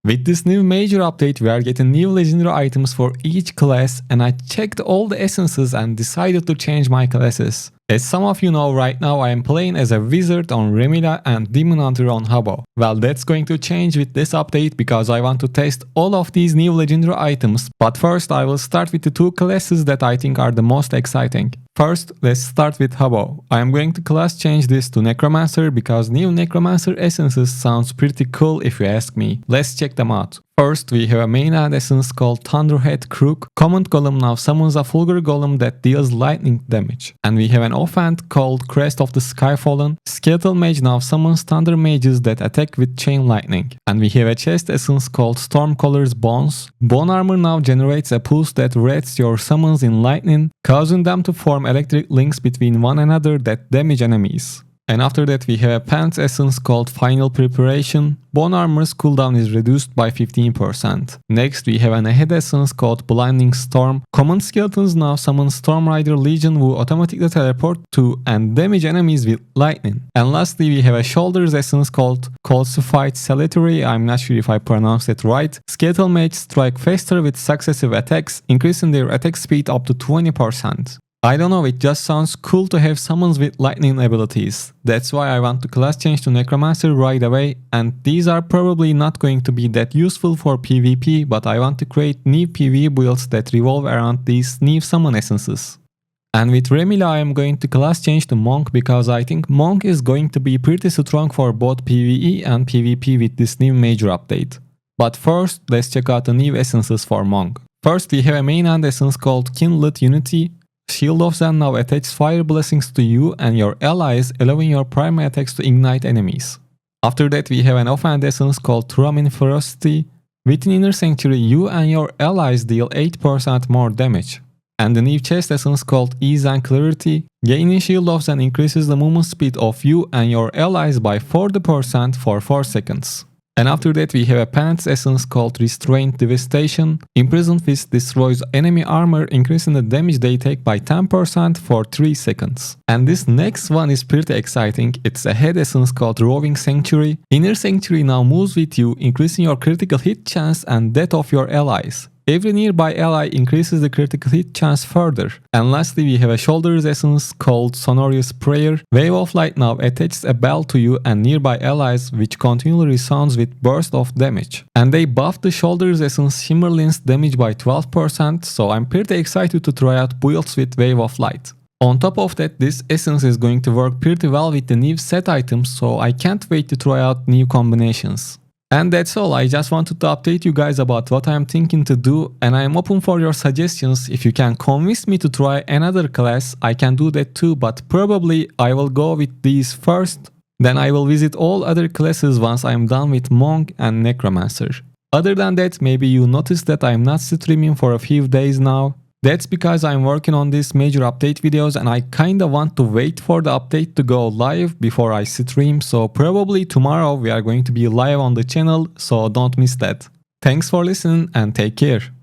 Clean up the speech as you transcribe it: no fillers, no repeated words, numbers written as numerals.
With this new major update, we are getting new legendary items for each class, and I checked all the essences and decided to change my classes. As some of you know, right now I am playing as a wizard on Remila and demon hunter on Habo. Well, that's going to change with this update because I want to test all of these new legendary items, but first I will start with the two classes that I think are the most exciting. First, let's start with Habo. I am going to class change this to Necromancer because new Necromancer essences sounds pretty cool if you ask me. Let's check them out. First, we have a main ad essence called Thunderhead Crook. Command Golem now summons a Fulgur Golem that deals lightning damage. And we have an offhand called Crest of the Skyfallen. Skeletal Mage now summons Thunder Mages that attack with Chain Lightning. And we have a chest essence called Stormcaller's Bones. Bone Armor now generates a pulse that wreaths your summons in lightning, causing them to form electric links between one another that damage enemies. And after that we have a pants essence called Final Preparation. Bone Armor's cooldown is reduced by 15%. Next we have an ahead essence called Blinding Storm. Common skeletons now summon Storm Rider Legion who automatically teleport to and damage enemies with lightning. And lastly we have a shoulders essence called Calcified Salutary. I'm not sure if I pronounced it right. Skeletal Mages strike faster with successive attacks, increasing their attack speed up to 20%. I don't know, it just sounds cool to have summons with lightning abilities. That's why I want to class change to Necromancer right away, and these are probably not going to be that useful for PvP, but I want to create new PvE builds that revolve around these new summon essences. And with Remila I am going to class change to Monk because I think Monk is going to be pretty strong for both PvE and PvP with this new major update. But first, let's check out the new essences for Monk. First we have a main end essence called Kindled Unity. Shield of Zen now attaches fire blessings to you and your allies, allowing your primary attacks to ignite enemies. After that we have an offhand essence called Thramin Ferocity. Within Inner Sanctuary you and your allies deal 8% more damage. And the new chest essence called Ease and Clarity. Gaining Shield of Zen increases the movement speed of you and your allies by 40% for 4 seconds. And after that we have a pants essence called Restrained Devastation. Imprisoned Fist destroys enemy armor, increasing the damage they take by 10% for 3 seconds. And this next one is pretty exciting. It's a head essence called Roving Sanctuary. Inner Sanctuary now moves with you, increasing your critical hit chance and that of your allies. Every nearby ally increases the critical hit chance further. And lastly we have a shoulders essence called Sonorous Prayer. Wave of Light now attaches a bell to you and nearby allies which continually resounds with burst of damage. And they buffed the shoulders essence Shimmerlin's damage by 12%, so I'm pretty excited to try out builds with Wave of Light. On top of that, this essence is going to work pretty well with the new set items, so I can't wait to try out new combinations. And that's all. I just wanted to update you guys about what I am thinking to do, and I am open for your suggestions. If you can convince me to try another class, I can do that too, but probably I will go with these first. Then I will visit all other classes once I am done with Monk and Necromancer. Other than that, maybe you noticed that I am not streaming for a few days now. That's because I'm working on these major update videos and I kinda want to wait for the update to go live before I stream, so probably tomorrow we are going to be live on the channel, so don't miss that. Thanks for listening and take care.